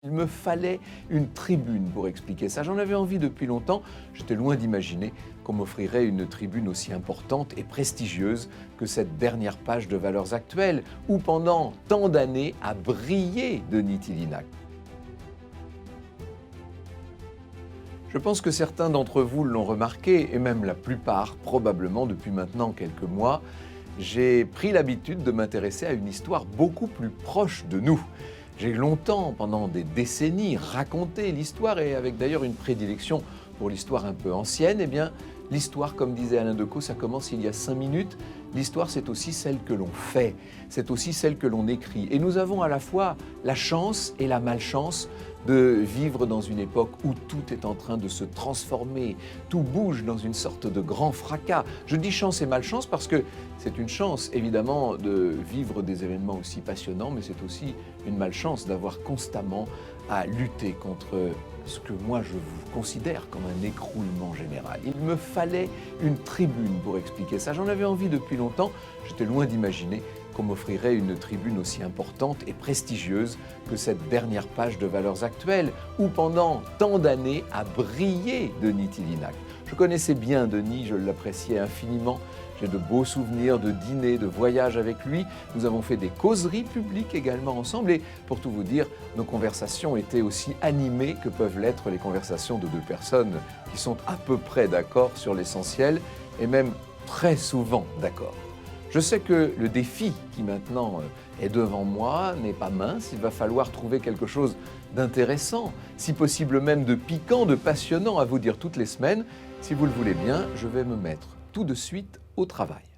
Il me fallait une tribune pour expliquer ça. J'en avais envie depuis longtemps. J'étais loin d'imaginer qu'on m'offrirait une tribune aussi importante et prestigieuse que cette dernière page de Valeurs Actuelles, où pendant tant d'années a brillé Denis Tillinac. Je pense que certains d'entre vous l'ont remarqué, et même la plupart, probablement depuis maintenant quelques mois, j'ai pris l'habitude de m'intéresser à une histoire beaucoup plus proche de nous. J'ai longtemps, pendant des décennies, raconté l'histoire, et avec d'ailleurs une prédilection pour l'histoire un peu ancienne. Eh bien, l'histoire, comme disait Alain Decaux, ça commence il y a 5 minutes. L'histoire, c'est aussi celle que l'on fait, c'est aussi celle que l'on écrit. Et nous avons à la fois la chance et la malchance de vivre dans une époque où tout est en train de se transformer, tout bouge dans une sorte de grand fracas. Je dis chance et malchance parce que c'est une chance, évidemment, de vivre des événements aussi passionnants, mais c'est aussi une malchance d'avoir constamment à lutter contre ce que moi je vous considère comme un écroulement général. Il me fallait une tribune pour expliquer ça. J'en avais envie depuis longtemps. J'étais loin d'imaginer qu'on m'offrirait une tribune aussi importante et prestigieuse que cette dernière page de Valeurs Actuelles, où pendant tant d'années a brillé Denis Tillinac. Je connaissais bien Denis, je l'appréciais infiniment. J'ai de beaux souvenirs de dîners, de voyages avec lui. Nous avons fait des causeries publiques également ensemble. Et pour tout vous dire, nos conversations étaient aussi animées que peuvent l'être les conversations de deux personnes qui sont à peu près d'accord sur l'essentiel et même très souvent d'accord. Je sais que le défi qui maintenant est devant moi n'est pas mince. Il va falloir trouver quelque chose d'intéressant, si possible même de piquant, de passionnant à vous dire toutes les semaines. Si vous le voulez bien, je vais me mettre tout de suite au travail.